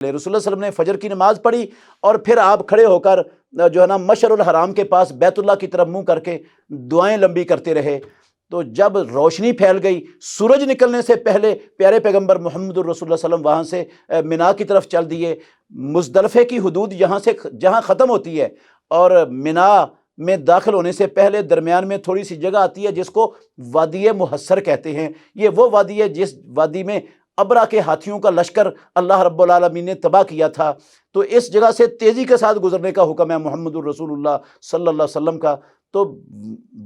रसूलुल्लाह सल्लल्लाहु अलैहि वसल्लम ने फजर की नमाज पढ़ी और फिर आप खड़े होकर जो है ना मशअरुल हराम के पास बैतुल्लाह की तरफ मुंह करके दुआएं लंबी करते रहे। तो जब रोशनी फैल गई, सूरज निकलने से पहले प्यारे पैगंबर मोहम्मदुर रसूलुल्लाह सल्लल्लाहु अलैहि वसल्लम वहाँ से मिना की तरफ चल दिए। मुज़दलिफ़े की हुदूद यहाँ से जहाँ ख़त्म होती है और मिना में दाखिल होने से पहले दरमियान में थोड़ी सी जगह आती है जिसको वादी मुहस्सर कहते हैं। ये वो वादी है जिस वादी में अबरा के हाथियों का लश्कर अल्लाह रब्बुल आलमीन ने तबाह किया था। तो इस जगह से तेज़ी के साथ गुजरने का हुक्म है मुहम्मदुर रसूलुल्लाह सल्लल्लाहु अलैहि वसल्लम का। तो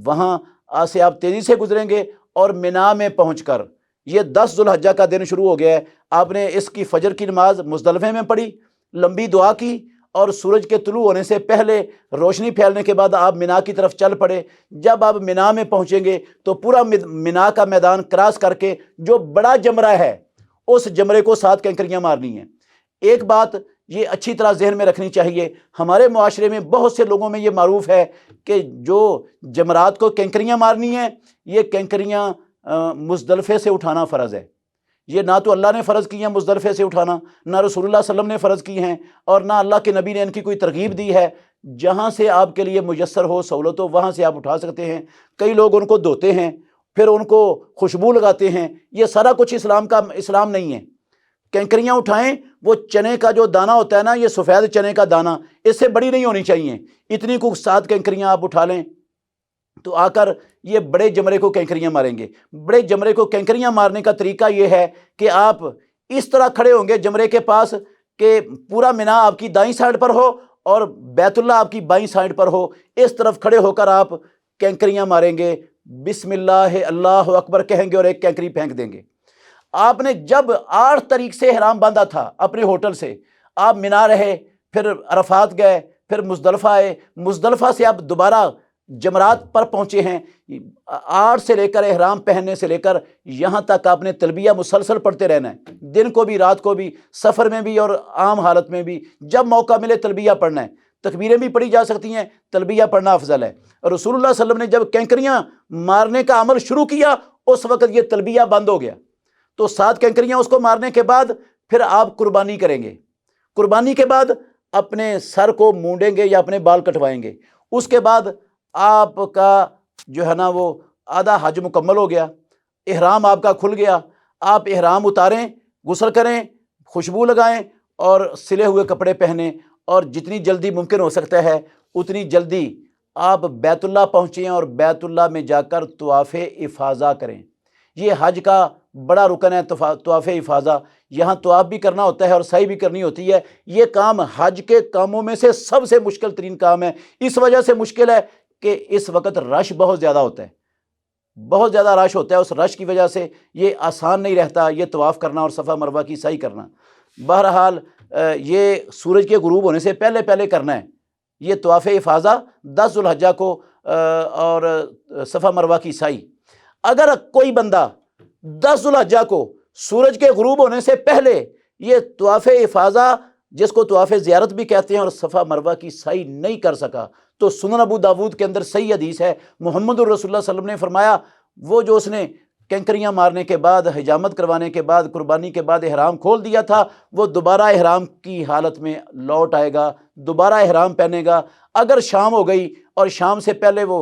वहाँ से आप तेज़ी से गुजरेंगे और मिना में पहुँचकर ये 10 ज़ुल्हज्जा का दिन शुरू हो गया है। आपने इसकी फ़जर की नमाज मुज़दलिफ़े में पढ़ी, लंबी दुआ की और सूरज के तुलू होने से पहले रोशनी फैलने के बाद आप मिना की तरफ चल पड़े। जब आप मिना में पहुँचेंगे तो पूरा मिना का मैदान क्रॉस करके जो बड़ा जमरा है उस जमरे को 7 कैंकरियाँ मारनी हैं। एक बात ये अच्छी तरह जहन में रखनी चाहिए, हमारे मुआशरे में बहुत से लोगों में ये मारूफ है कि जो जमरात को कैंकरियाँ मारनी हैं, ये कैंकरियाँ मुज़दलिफ़े से उठाना फ़र्ज़ है। ये ना तो अल्लाह ने फ़र्ज़ की हैं मुज़दलिफ़े से उठाना, ना रसूलुल्लाह सल्लल्लाहु अलैहि वसल्लम ने फ़र्ज़ की हैं और ना अल्लाह के नबी ने इनकी कोई तरगीब दी है। जहाँ से आपके लिए मुयस्सर हो, सहूलत हो, वहाँ से आप उठा सकते हैं। कई लोग उनको धोते हैं, फिर उनको खुशबू लगाते हैं। ये सारा कुछ इस्लाम नहीं है। कैंकरियाँ उठाएं, वो चने का जो दाना होता है ना, ये सफ़ेद चने का दाना, इससे बड़ी नहीं होनी चाहिए। इतनी को 7 कैंकरियाँ आप उठा लें तो आकर ये बड़े जमरे को कैंकरियाँ मारेंगे। बड़े जमरे को कैंकरियाँ मारने का तरीका ये है कि आप इस तरह खड़े होंगे जमरे के पास कि पूरा मिना आपकी दाईं साइड पर हो और बैतुल्लाह आपकी बाईं साइड पर हो। इस तरफ खड़े होकर आप कैंकरियाँ मारेंगे, बिस्मिल्लाह अल्लाहु अकबर कहेंगे और एक कैंकरी फेंक देंगे। आपने जब 8 तारीख से ihram बांधा था अपने होटल से, आप मिना रहे, फिर अरफात गए, फिर मुज़दलिफ़ा आए, मुज़दलिफ़ा से आप दोबारा जमरात पर पहुँचे हैं। 8 से लेकर ihram पहनने से लेकर यहाँ तक आपने तलबिया मुसलसल पढ़ते रहना है, दिन को भी रात को भी, सफ़र में भी और आम हालत में भी। जब मौका मिले तलबिया पढ़ना है, तकबीरें भी पढ़ी जा सकती हैं, तलबिया पढ़ना अफजल है। रसूलुल्लाह सल्लल्लाहु अलैहि वसल्लम ने जब कैंकरियाँ मारने का अमल शुरू किया उस वक़्त ये तलबिया बंद हो गया। तो 7 कैंकरियाँ उसको मारने के बाद फिर आप कुर्बानी करेंगे। कुर्बानी के बाद अपने सर को मूंडेंगे या अपने बाल कटवाएंगे। उसके बाद आपका जो है ना वो आधा हज मुकम्मल हो गया, ihram आपका खुल गया। आप ihram उतारें, गुस्ल करें, खुशबू लगाएं और सिले हुए कपड़े पहनें और जितनी जल्दी मुमकिन हो सकता है उतनी जल्दी आप बैतुल्लाह पहुँचें और बैतुल्लाह में जाकर तवाफ़े इफ़ाज़ा करें। ये हज का बड़ा रुकन है तवाफ़े इफ़ाज़ा। यहाँ तवाफ़ भी करना होता है और सही भी करनी होती है। ये काम हज के कामों में से सबसे मुश्किल तरीन काम है। इस वजह से मुश्किल है कि इस वक्त रश बहुत ज़्यादा होता है, बहुत ज़्यादा रश होता है। उस रश की वजह से ये आसान नहीं रहता ये तवाफ़ करना और सफ़ा मरवा की सही करना। बहरहाल ये सूरज के गुरूब होने से पहले पहले करना है ये तवाफ़े इफ़ाज़ा 10 ज़ुल्हज्जा को और सफ़ा मरवा की सही। अगर कोई बंदा 10 ज़ुल्हज्जा को सूरज के गुरूब होने से पहले ये तवाफ़े इफ़ाज़ा, जिसको तवाफ़े ज़ियारत भी कहते हैं, और सफ़ा मरवा की सही नहीं कर सका, तो सुनन अबू दाऊद के अंदर सही हदीस है, मुहम्मदुर रसूलुल्लाह सल्लल्लाहु अलैहि वसल्लम ने फरमाया वो जो उसने कैंकरियाँ मारने के बाद, हिजामत करवाने के बाद, कुर्बानी के बाद ihram खोल दिया था, वो दोबारा ihram की हालत में लौट आएगा, दोबारा ihram पहनेगा। अगर शाम हो गई और शाम से पहले वो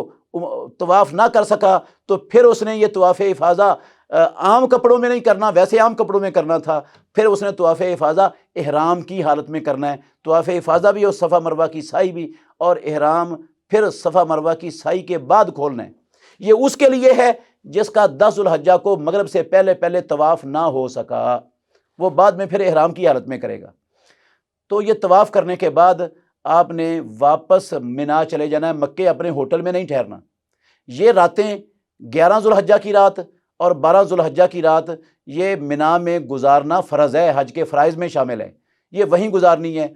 तवाफ़ ना कर सका तो फिर उसने ये तवाफ़े इफ़ाज़ा आम कपड़ों में नहीं करना, वैसे आम कपड़ों में करना था, फिर उसने तवाफ़े इफ़ाज़ा ihram की हालत में करना है। तवाफ़े इफ़ाज़ा भी और सफ़ा मरवा की साई भी, और ihram फिर सफ़ा मरवा की साई के बाद खोलना है। ये उसके लिए है जिसका 10 ज़ुल्हज्जा को मगरिब से पहले पहले तवाफ़ ना हो सका, वो बाद में फिर ihram की हालत में करेगा। तो ये तवाफ़ करने के बाद आपने वापस मिना चले जाना है, मक्के अपने होटल में नहीं ठहरना। ये रातें 11 ज़ुल्हज्जा की रात और 12 ज़ुल्हज्जा की रात ये मिना में गुजारना फ़र्ज़ है, हज के फ़राइज़ में शामिल है, ये वहीं गुजारनी है।